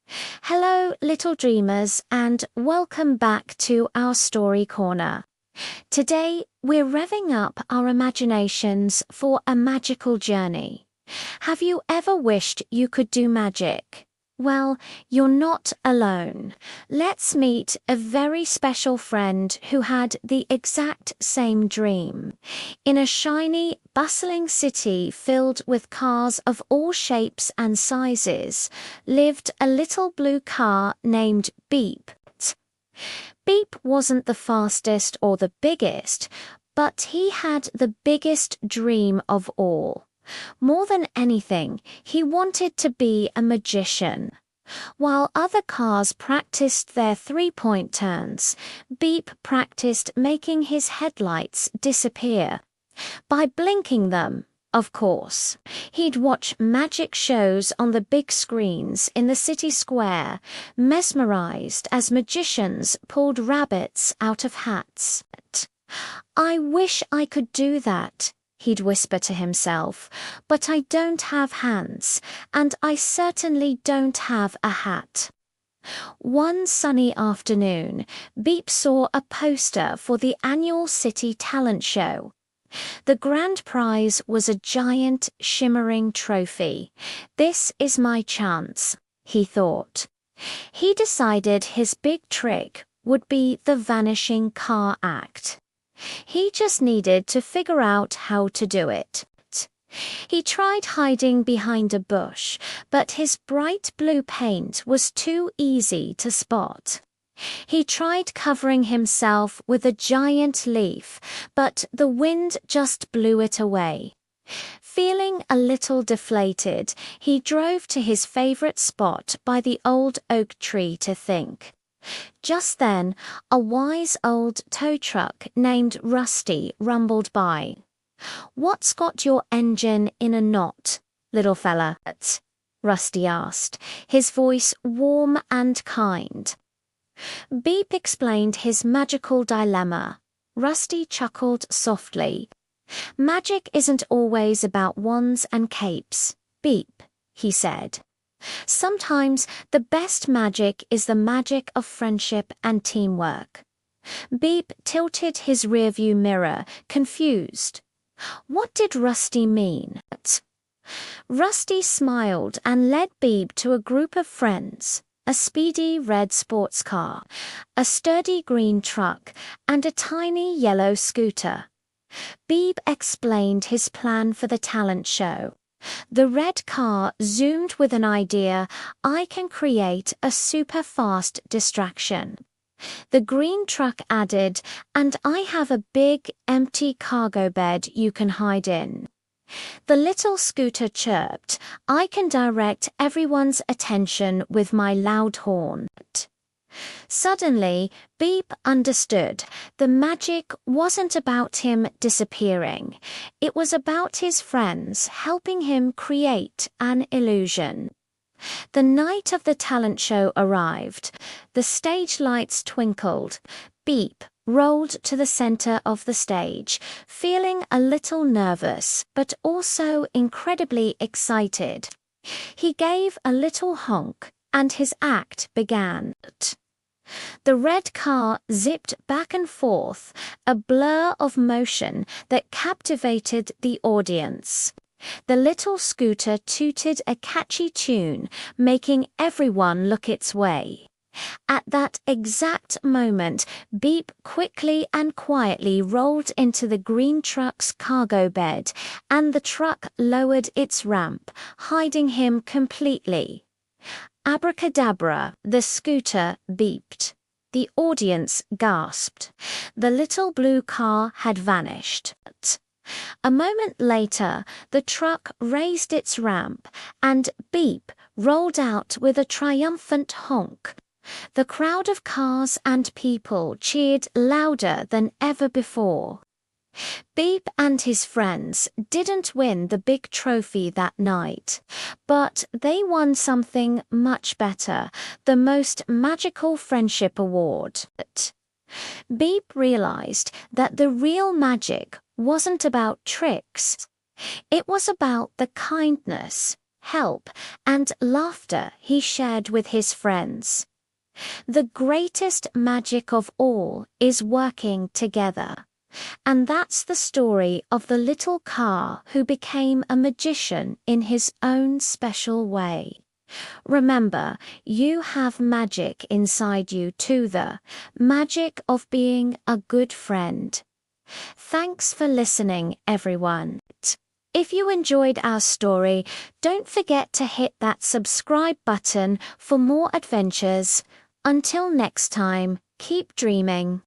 Hello, little dreamers, and welcome back to our story corner. Today, we're revving up our imaginations for a magical journey. Have you ever wished you could do magic? Well, you're not alone. Let's meet a very special friend who had the exact same dream. In a shiny, bustling city filled with cars of all shapes and sizes, lived a little blue car named Beep. Beep wasn't the fastest or the biggest, but he had the biggest dream of all. More than anything, he wanted to be a magician. While other cars practiced their three-point turns, Beep practiced making his headlights disappear. By blinking them, of course. He'd watch magic shows on the big screens in the city square, mesmerized as magicians pulled rabbits out of hats. "I wish I could do that," he'd whisper to himself, "but I don't have hands, and I certainly don't have a hat." One sunny afternoon, Beep saw a poster for the annual city talent show. The grand prize was a giant, shimmering trophy. "This is my chance," he thought. He decided his big trick would be the vanishing car act. He just needed to figure out how to do it. He tried hiding behind a bush, but his bright blue paint was too easy to spot. He tried covering himself with a giant leaf, but the wind just blew it away. Feeling a little deflated, he drove to his favorite spot by the old oak tree to think. Just then, a wise old tow truck named Rusty rumbled by. "What's got your engine in a knot, little fella?" Rusty asked, his voice warm and kind. Beep explained his magical dilemma. Rusty chuckled softly. "Magic isn't always about wands and capes, Beep," he said. "Sometimes the best magic is the magic of friendship and teamwork." Beep tilted his rearview mirror, confused. What did Rusty mean? Rusty smiled and led Beep to a group of friends, a speedy red sports car, a sturdy green truck, and a tiny yellow scooter. Beep explained his plan for the talent show. The red car zoomed with an idea: "I can create a super-fast distraction." The green truck added, "And I have a big, empty cargo bed you can hide in." The little scooter chirped, "I can direct everyone's attention with my loud horn." Suddenly, Beep understood. The magic wasn't about him disappearing. It was about his friends helping him create an illusion. The night of the talent show arrived. The stage lights twinkled. Beep rolled to the center of the stage, feeling a little nervous, but also incredibly excited. He gave a little honk, and his act began. The red car zipped back and forth, a blur of motion that captivated the audience. The little scooter tooted a catchy tune, making everyone look its way. At that exact moment, Beep quickly and quietly rolled into the green truck's cargo bed, and the truck lowered its ramp, hiding him completely. Abracadabra, the scooter beeped. The audience gasped. The little blue car had vanished. A moment later, the truck raised its ramp, and Beep rolled out with a triumphant honk. The crowd of cars and people cheered louder than ever before. Beep and his friends didn't win the big trophy that night, but they won something much better, the most magical friendship award. Beep realized that the real magic wasn't about tricks. It was about the kindness, help, and laughter he shared with his friends. The greatest magic of all is working together. And that's the story of the little car who became a magician in his own special way. Remember, you have magic inside you too, the magic of being a good friend. Thanks for listening, everyone. If you enjoyed our story, don't forget to hit that subscribe button for more adventures. Until next time, keep dreaming.